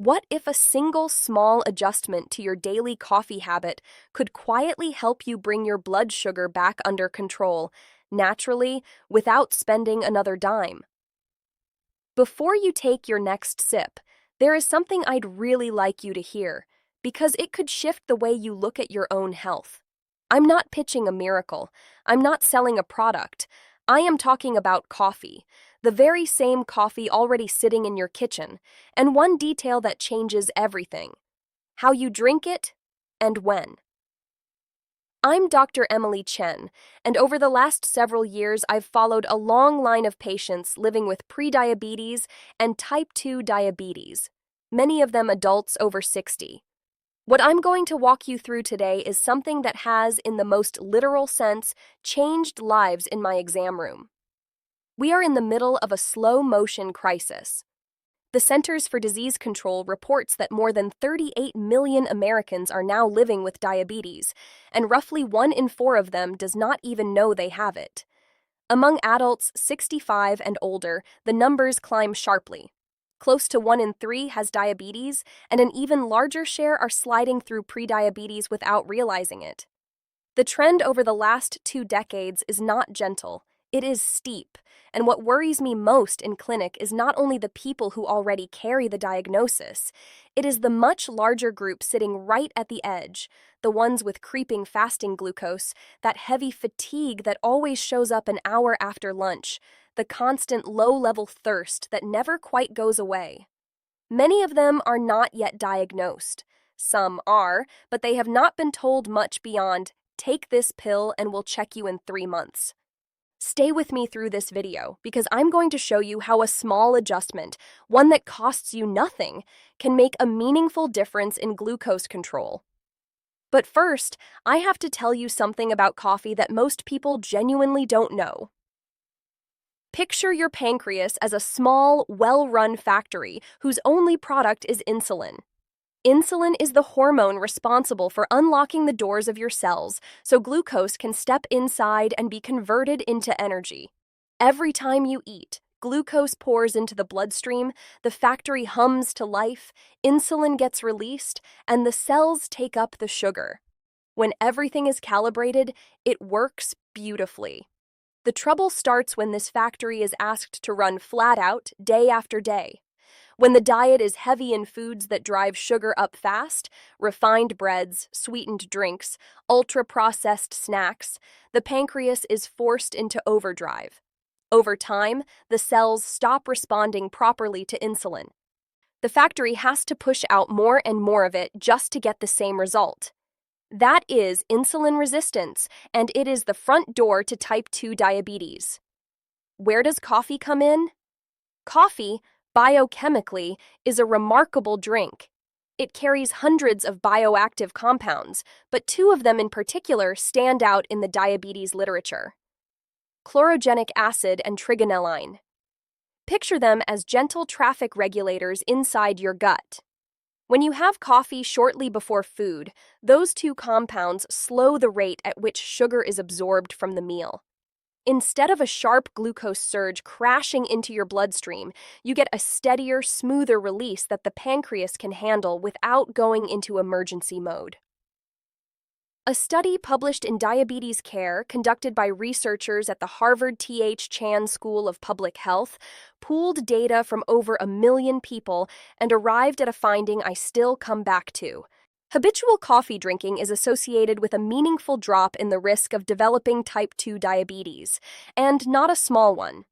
What if a single small adjustment to your daily coffee habit could quietly help you bring your blood sugar back under control, naturally, without spending another dime? Before you take your next sip, there is something I'd really like you to hear, because it could shift the way you look at your own health. I'm not pitching a miracle. I'm not selling a product. I am talking about coffee, the very same coffee already sitting in your kitchen, and one detail that changes everything: how you drink it and when. I'm Dr. Emily Chen, and over the last several years, I've followed a long line of patients living with prediabetes and type 2 diabetes, many of them adults over 60. What I'm going to walk you through today is something that has, in the most literal sense, changed lives in my exam room. We are in the middle of a slow-motion crisis. The Centers for Disease Control reports that more than 38 million Americans are now living with diabetes, and roughly 1 in 4 of them does not even know they have it. Among adults 65 and older, the numbers climb sharply. Close to 1 in 3 has diabetes, and an even larger share are sliding through prediabetes without realizing it. The trend over the last 2 decades is not gentle. It is steep, and what worries me most in clinic is not only the people who already carry the diagnosis, it is the much larger group sitting right at the edge, the ones with creeping fasting glucose, that heavy fatigue that always shows up an hour after lunch, the constant low-level thirst that never quite goes away. Many of them are not yet diagnosed. Some are, but they have not been told much beyond, "Take this pill and we'll check you in 3 months." Stay with me through this video, because I'm going to show you how a small adjustment, one that costs you nothing, can make a meaningful difference in glucose control. But first, I have to tell you something about coffee that most people genuinely don't know. Picture your pancreas as a small, well-run factory whose only product is insulin. Insulin is the hormone responsible for unlocking the doors of your cells so glucose can step inside and be converted into energy. Every time you eat, glucose pours into the bloodstream, the factory hums to life, insulin gets released, and the cells take up the sugar. When everything is calibrated, it works beautifully. The trouble starts when this factory is asked to run flat out day after day. When the diet is heavy in foods that drive sugar up fast, refined breads, sweetened drinks, ultra-processed snacks, the pancreas is forced into overdrive. Over time, the cells stop responding properly to insulin. The factory has to push out more and more of it just to get the same result. That is insulin resistance, and it is the front door to type 2 diabetes. Where does coffee come in? Coffee, biochemically, is a remarkable drink. It carries hundreds of bioactive compounds, but 2 of them in particular stand out in the diabetes literature: chlorogenic acid and trigonelline. Picture them as gentle traffic regulators inside your gut. When you have coffee shortly before food, those 2 compounds slow the rate at which sugar is absorbed from the meal. Instead of a sharp glucose surge crashing into your bloodstream, you get a steadier, smoother release that the pancreas can handle without going into emergency mode. A study published in Diabetes Care, conducted by researchers at the Harvard Chen School of Public Health, pooled data from over 1 million people and arrived at a finding I still come back to. Habitual coffee drinking is associated with a meaningful drop in the risk of developing type 2 diabetes, and not a small one.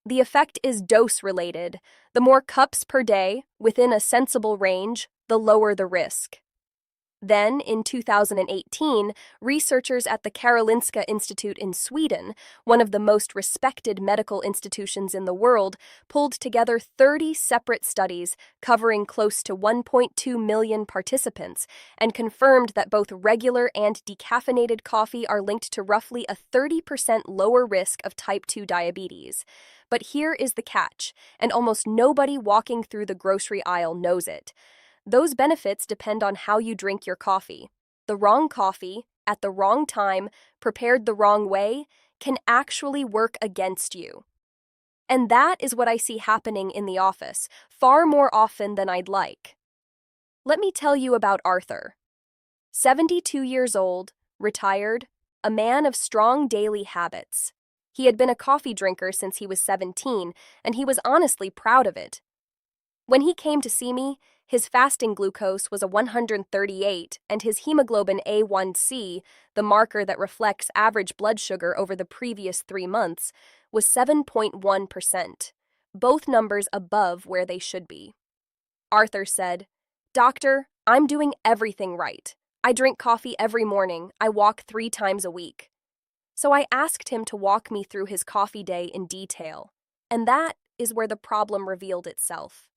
The effect is dose-related. The more cups per day, within a sensible range, the lower the risk. Then, in 2018, researchers at the Karolinska Institute in Sweden, one of the most respected medical institutions in the world, pulled together 30 separate studies covering close to 1.2 million participants and confirmed that both regular and decaffeinated coffee are linked to roughly a 30% lower risk of type 2 diabetes. But here is the catch, and almost nobody walking through the grocery aisle knows it. Those benefits depend on how you drink your coffee. The wrong coffee, at the wrong time, prepared the wrong way, can actually work against you. And that is what I see happening in the office, far more often than I'd like. Let me tell you about Arthur. 72 years old, retired, a man of strong daily habits. He had been a coffee drinker since he was 17, and he was honestly proud of it. When he came to see me, his fasting glucose was a 138, and his hemoglobin A1C, the marker that reflects average blood sugar over the previous 3 months, was 7.1%, both numbers above where they should be. Arthur said, "Doctor, I'm doing everything right. I drink coffee every morning. I walk 3 times a week." So I asked him to walk me through his coffee day in detail, and that is where the problem revealed itself.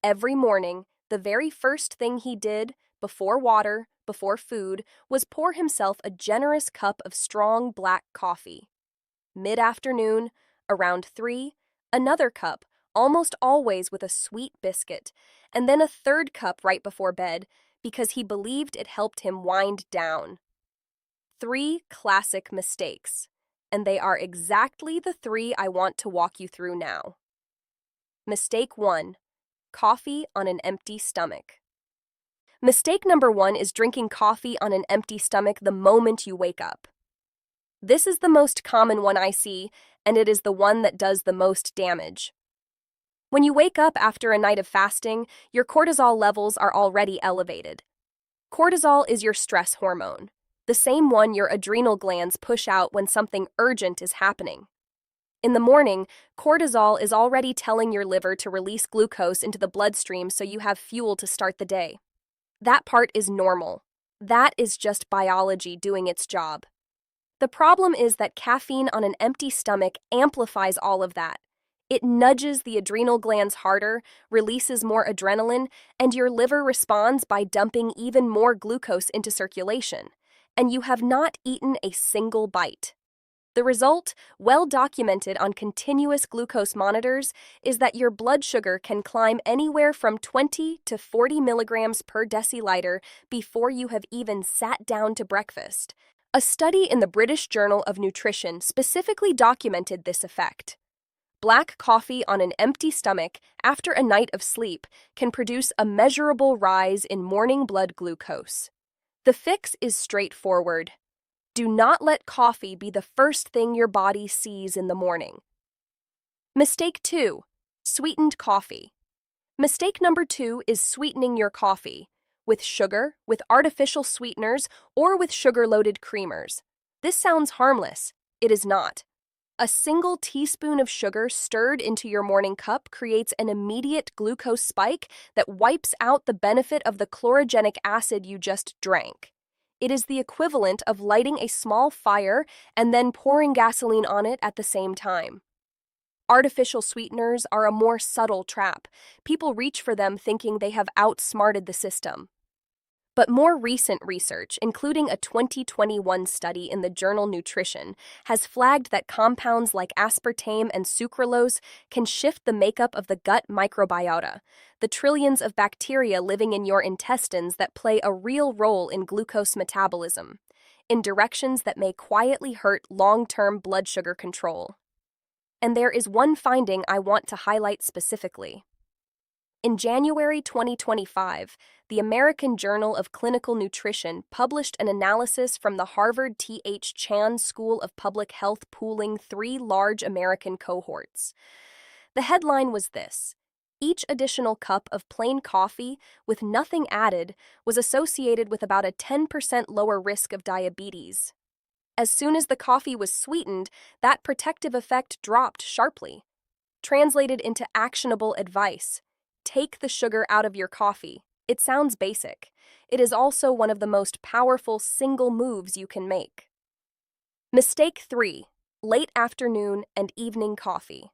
Every morning, the very first thing he did, before water, before food, was pour himself a generous cup of strong black coffee. Mid-afternoon, around 3, another cup, almost always with a sweet biscuit, and then a third cup right before bed, because he believed it helped him wind down. 3 classic mistakes, and they are exactly the 3 I want to walk you through now. Mistake 1. Coffee on an empty stomach. Mistake number 1 is drinking coffee on an empty stomach the moment you wake up. This is the most common one I see, and it is the one that does the most damage. When you wake up after a night of fasting, your cortisol levels are already elevated. Cortisol is your stress hormone, the same one your adrenal glands push out when something urgent is happening. In the morning, cortisol is already telling your liver to release glucose into the bloodstream so you have fuel to start the day. That part is normal. That is just biology doing its job. The problem is that caffeine on an empty stomach amplifies all of that. It nudges the adrenal glands harder, releases more adrenaline, and your liver responds by dumping even more glucose into circulation. And you have not eaten a single bite. The result, well documented on continuous glucose monitors, is that your blood sugar can climb anywhere from 20 to 40 milligrams per deciliter before you have even sat down to breakfast. A study in the British Journal of Nutrition specifically documented this effect. Black coffee on an empty stomach after a night of sleep can produce a measurable rise in morning blood glucose. The fix is straightforward. Do not let coffee be the first thing your body sees in the morning. Mistake 2. Sweetened coffee. Mistake number 2 is sweetening your coffee with sugar, with artificial sweeteners, or with sugar-loaded creamers. This sounds harmless. It is not. A single teaspoon of sugar stirred into your morning cup creates an immediate glucose spike that wipes out the benefit of the chlorogenic acid you just drank. It is the equivalent of lighting a small fire and then pouring gasoline on it at the same time. Artificial sweeteners are a more subtle trap. People reach for them thinking they have outsmarted the system. But more recent research, including a 2021 study in the journal Nutrition, has flagged that compounds like aspartame and sucralose can shift the makeup of the gut microbiota, the trillions of bacteria living in your intestines that play a real role in glucose metabolism, in directions that may quietly hurt long-term blood sugar control. And there is one finding I want to highlight specifically. In January 2025, the American Journal of Clinical Nutrition published an analysis from the Harvard T.H. Chen School of Public Health pooling 3 large American cohorts. The headline was this: each additional cup of plain coffee with nothing added was associated with about a 10% lower risk of diabetes. As soon as the coffee was sweetened, that protective effect dropped sharply. Translated into actionable advice: take the sugar out of your coffee. It sounds basic. It is also one of the most powerful single moves you can make. Mistake 3. Late afternoon and evening coffee.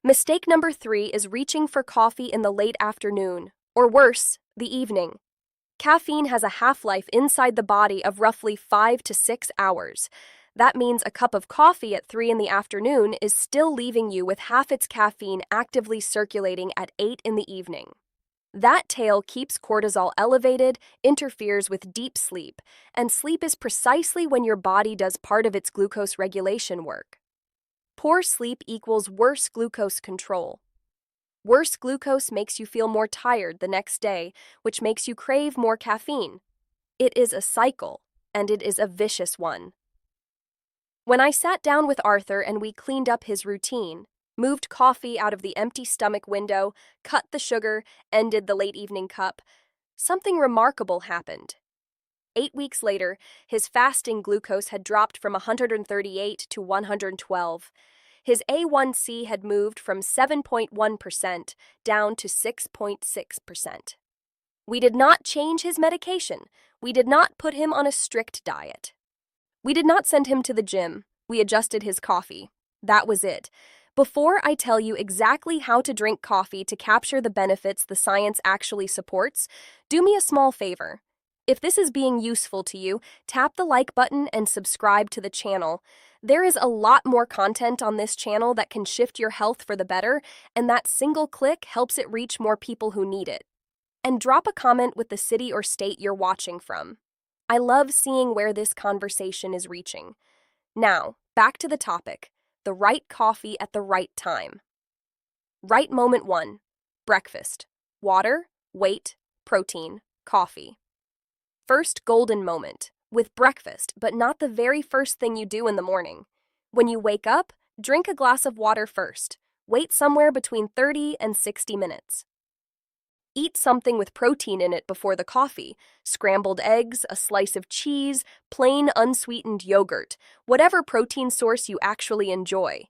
Mistake number 3 is reaching for coffee in the late afternoon, or worse, the evening. Caffeine has a half-life inside the body of roughly 5 to 6 hours. That means a cup of coffee at 3 in the afternoon is still leaving you with half its caffeine actively circulating at 8 in the evening. That tail keeps cortisol elevated, interferes with deep sleep, and sleep is precisely when your body does part of its glucose regulation work. Poor sleep equals worse glucose control. Worse glucose makes you feel more tired the next day, which makes you crave more caffeine. It is a cycle, and it is a vicious one. When I sat down with Arthur and we cleaned up his routine, moved coffee out of the empty stomach window, cut the sugar, ended the late evening cup, something remarkable happened. 8 weeks later, his fasting glucose had dropped from 138 to 112. His A1C had moved from 7.1% down to 6.6%. We did not change his medication. We did not put him on a strict diet. We did not send him to the gym. We adjusted his coffee. That was it. Before I tell you exactly how to drink coffee to capture the benefits the science actually supports, do me a small favor. If this is being useful to you, tap the like button and subscribe to the channel. There is a lot more content on this channel that can shift your health for the better, and that single click helps it reach more people who need it. And drop a comment with the city or state you're watching from. I love seeing where this conversation is reaching. Now, back to the topic, the right coffee at the right time. Right moment 1, breakfast. Water, weight, protein, coffee. First golden moment, with breakfast, but not the very first thing you do in the morning. When you wake up, drink a glass of water first. Wait somewhere between 30 and 60 minutes. Eat something with protein in it before the coffee. Scrambled eggs, a slice of cheese, plain unsweetened yogurt, whatever protein source you actually enjoy.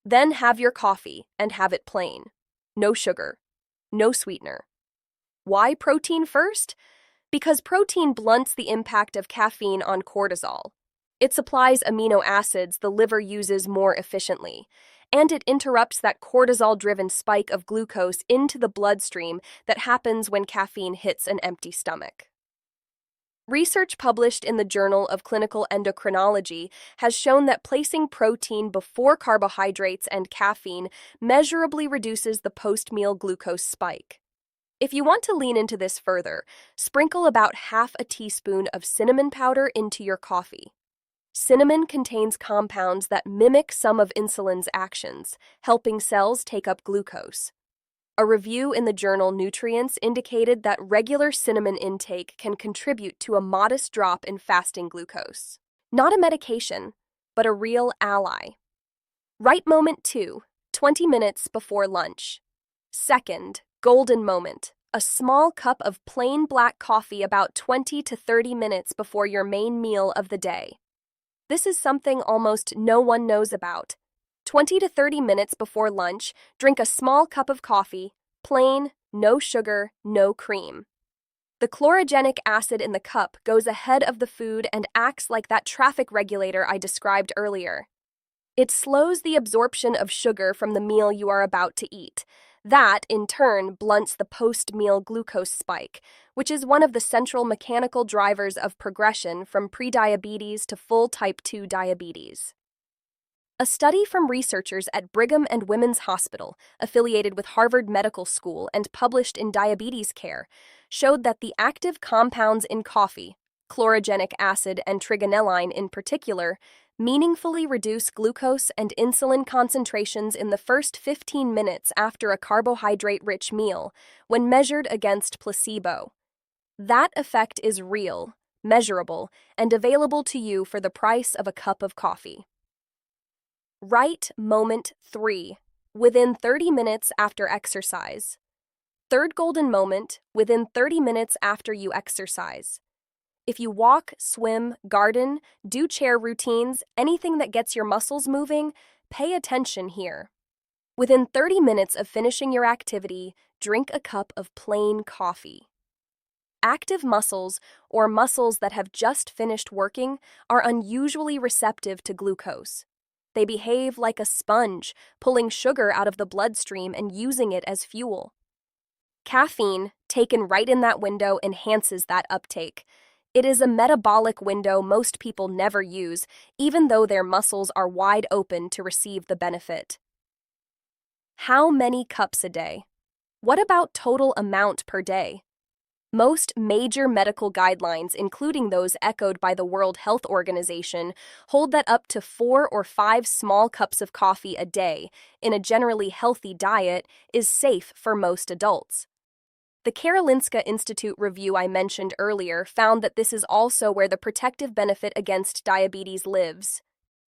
Then have your coffee and have it plain. No sugar. No sweetener. Why protein first? Because protein blunts the impact of caffeine on cortisol. It supplies amino acids the liver uses more efficiently, and it interrupts that cortisol-driven spike of glucose into the bloodstream that happens when caffeine hits an empty stomach. Research published in the Journal of Clinical Endocrinology has shown that placing protein before carbohydrates and caffeine measurably reduces the post-meal glucose spike. If you want to lean into this further, sprinkle about half a teaspoon of cinnamon powder into your coffee. Cinnamon contains compounds that mimic some of insulin's actions, helping cells take up glucose. A review in the journal Nutrients indicated that regular cinnamon intake can contribute to a modest drop in fasting glucose. Not a medication, but a real ally. Right moment 2, 20 minutes before lunch. Second, golden moment. A small cup of plain black coffee about 20 to 30 minutes before your main meal of the day. This is something almost no one knows about. 20 to 30 minutes before lunch, drink a small cup of coffee, plain, no sugar, no cream. The chlorogenic acid in the cup goes ahead of the food and acts like that traffic regulator I described earlier. It slows the absorption of sugar from the meal you are about to eat. That, in turn, blunts the post-meal glucose spike, which is one of the central mechanical drivers of progression from prediabetes to full type 2 diabetes. A study from researchers at Brigham and Women's Hospital, affiliated with Harvard Medical School and published in Diabetes Care, showed that the active compounds in coffee, chlorogenic acid and trigonelline in particular, meaningfully reduce glucose and insulin concentrations in the first 15 minutes after a carbohydrate-rich meal when measured against placebo. That effect is real, measurable, and available to you for the price of a cup of coffee. Right moment 3, within 30 minutes after exercise. Third golden moment, within 30 minutes after you exercise. If you walk, swim, garden, do chair routines, anything that gets your muscles moving, pay attention here. Within 30 minutes of finishing your activity, drink a cup of plain coffee. Active muscles, or muscles that have just finished working, are unusually receptive to glucose. They behave like a sponge, pulling sugar out of the bloodstream and using it as fuel. Caffeine, taken right in that window, enhances that uptake. It is a metabolic window most people never use, even though their muscles are wide open to receive the benefit. How many cups a day? What about total amount per day? Most major medical guidelines, including those echoed by the World Health Organization, hold that up to 4 or 5 small cups of coffee a day in a generally healthy diet is safe for most adults. The Karolinska Institute review I mentioned earlier found that this is also where the protective benefit against diabetes lives.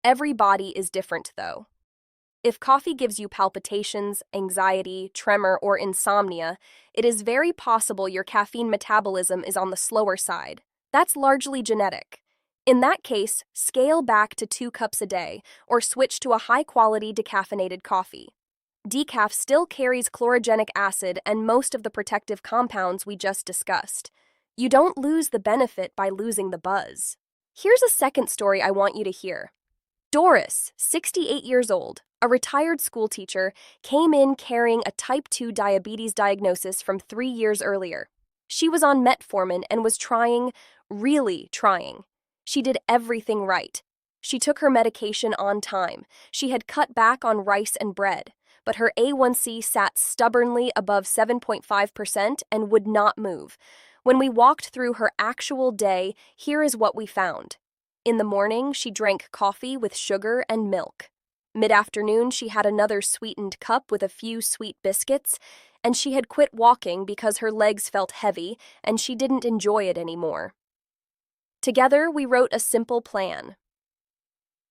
Every body is different, though. If coffee gives you palpitations, anxiety, tremor, or insomnia, it is very possible your caffeine metabolism is on the slower side. That's largely genetic. In that case, scale back to 2 cups a day or switch to a high-quality decaffeinated coffee. Decaf still carries chlorogenic acid and most of the protective compounds we just discussed. You don't lose the benefit by losing the buzz. Here's a second story I want you to hear. Doris, 68 years old, a retired school teacher, came in carrying a type 2 diabetes diagnosis from 3 years earlier. She was on metformin and was really trying. She did everything right. She took her medication on time. She had cut back on rice and bread, but her A1C sat stubbornly above 7.5% and would not move. When we walked through her actual day, here is what we found. In the morning, she drank coffee with sugar and milk. Mid-afternoon, she had another sweetened cup with a few sweet biscuits, and she had quit walking because her legs felt heavy and she didn't enjoy it anymore. Together, we wrote a simple plan.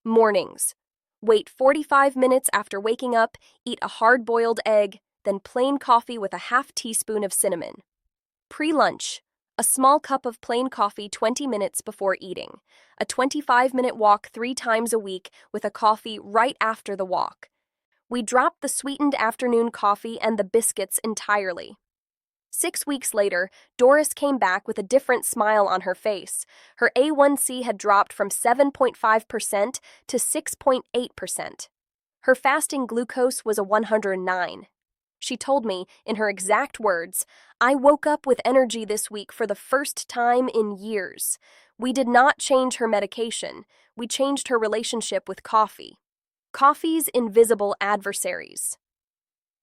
Mornings. Wait 45 minutes after waking up, eat a hard-boiled egg, then plain coffee with a half teaspoon of cinnamon. Pre-lunch. A small cup of plain coffee 20 minutes before eating. A 25-minute walk 3 times a week with a coffee right after the walk. We dropped the sweetened afternoon coffee and the biscuits entirely. 6 weeks later, Doris came back with a different smile on her face. Her A1C had dropped from 7.5% to 6.8%. Her fasting glucose was a 109. She told me, in her exact words, "I woke up with energy this week for the first time in years." We did not change her medication. We changed her relationship with coffee. Coffee's invisible adversaries.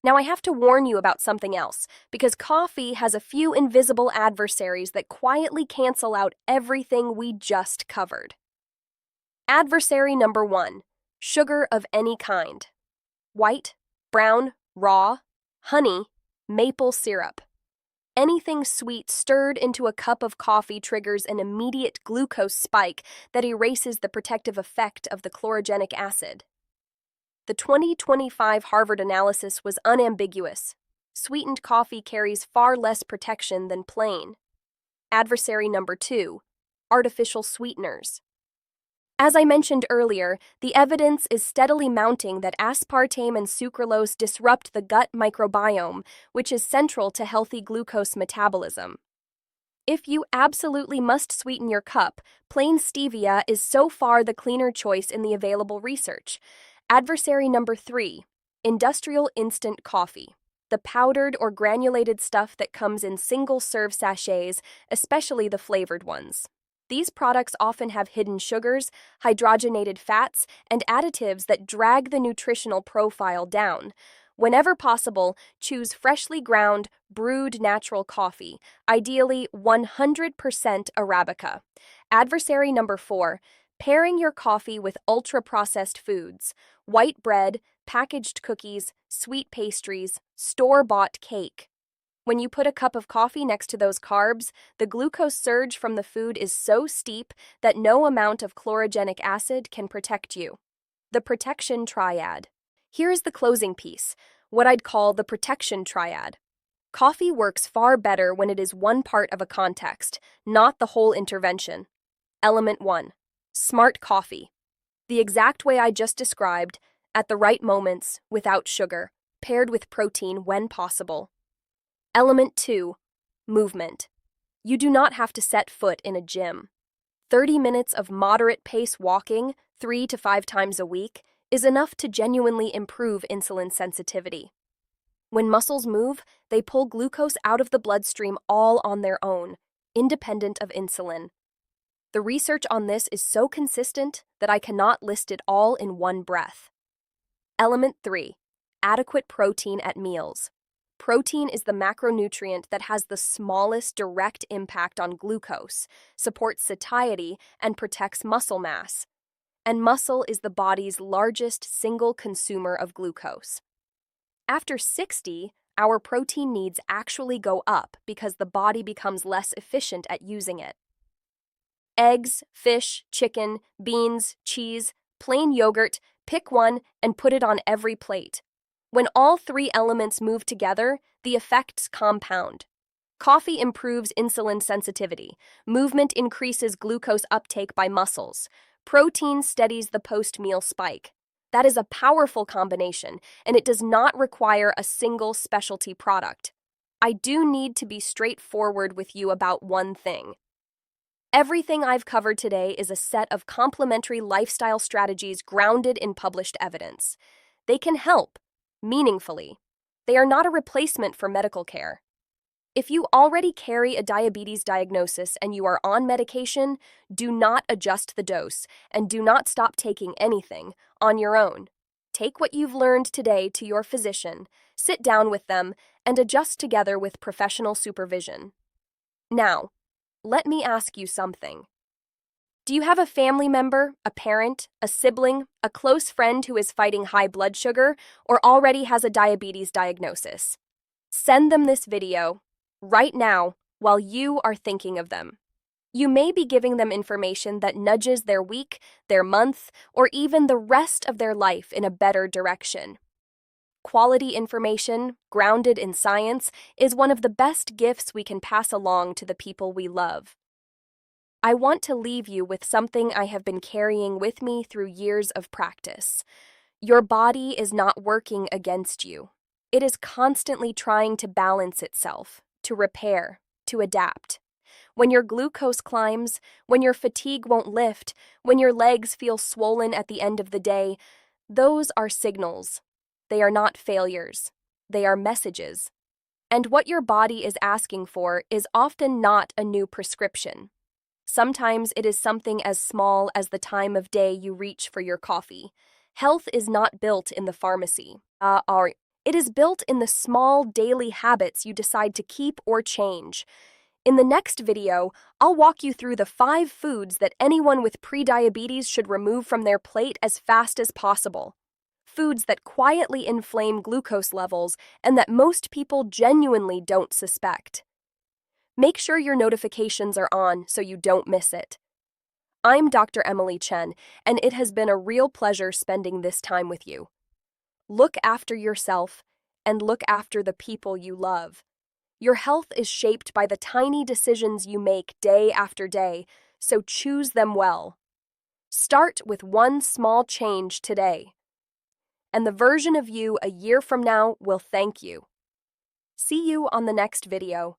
Now I have to warn you about something else, because coffee has a few invisible adversaries that quietly cancel out everything we just covered. Adversary number 1, sugar of any kind. White, brown, raw, honey, maple syrup. Anything sweet stirred into a cup of coffee triggers an immediate glucose spike that erases the protective effect of the chlorogenic acid. The 2025 Harvard analysis was unambiguous. Sweetened coffee carries far less protection than plain. Adversary number 2, artificial sweeteners. As I mentioned earlier, the evidence is steadily mounting that aspartame and sucralose disrupt the gut microbiome, which is central to healthy glucose metabolism. If you absolutely must sweeten your cup, plain stevia is so far the cleaner choice in the available research. Adversary number 3, industrial instant coffee. The powdered or granulated stuff that comes in single-serve sachets, especially the flavored ones. These products often have hidden sugars, hydrogenated fats, and additives that drag the nutritional profile down. Whenever possible, choose freshly ground, brewed natural coffee, ideally 100% Arabica. Adversary number 4, pairing your coffee with ultra-processed foods, white bread, packaged cookies, sweet pastries, store-bought cake. When you put a cup of coffee next to those carbs, the glucose surge from the food is so steep that no amount of chlorogenic acid can protect you. The protection triad. Here is the closing piece, what I'd call the protection triad. Coffee works far better when it is one part of a context, not the whole intervention. Element 1. Smart coffee. The exact way I just described, at the right moments, without sugar, paired with protein when possible. Element 2. Movement. You do not have to set foot in a gym. 30 minutes of moderate pace walking, 3 to 5 times a week, is enough to genuinely improve insulin sensitivity. When muscles move, they pull glucose out of the bloodstream all on their own, independent of insulin. The research on this is so consistent that I cannot list it all in one breath. Element 3. Adequate protein at meals. Protein is the macronutrient that has the smallest direct impact on glucose, supports satiety, and protects muscle mass. And muscle is the body's largest single consumer of glucose. After 60, our protein needs actually go up because the body becomes less efficient at using it. Eggs, fish, chicken, beans, cheese, plain yogurt, pick one and put it on every plate. When all three elements move together, the effects compound. Coffee improves insulin sensitivity. Movement increases glucose uptake by muscles. Protein steadies the post-meal spike. That is a powerful combination, and it does not require a single specialty product. I do need to be straightforward with you about one thing. Everything I've covered today is a set of complementary lifestyle strategies grounded in published evidence. They can help, meaningfully. They are not a replacement for medical care. If you already carry a diabetes diagnosis and you are on medication, do not adjust the dose and do not stop taking anything on your own. Take what you've learned today to your physician, sit down with them, and adjust together with professional supervision. Now, let me ask you something. Do you have a family member, a parent, a sibling, a close friend who is fighting high blood sugar or already has a diabetes diagnosis? Send them this video right now while you are thinking of them. You may be giving them information that nudges their week, their month, or even the rest of their life in a better direction. Quality information, grounded in science, is one of the best gifts we can pass along to the people we love. I want to leave you with something I have been carrying with me through years of practice. Your body is not working against you. It is constantly trying to balance itself, to repair, to adapt. When your glucose climbs, when your fatigue won't lift, when your legs feel swollen at the end of the day, those are signals. They are not failures. They are messages. And what your body is asking for is often not a new prescription. Sometimes it is something as small as the time of day you reach for your coffee. Health is not built in the pharmacy. It is built in the small daily habits you decide to keep or change. In the next video, I'll walk you through the 5 foods that anyone with prediabetes should remove from their plate as fast as possible. Foods that quietly inflame glucose levels and that most people genuinely don't suspect. Make sure your notifications are on so you don't miss it. I'm Dr. Emily Chen, and it has been a real pleasure spending this time with you. Look after yourself and look after the people you love. Your health is shaped by the tiny decisions you make day after day, so choose them well. Start with one small change today, and the version of you a year from now will thank you. See you on the next video.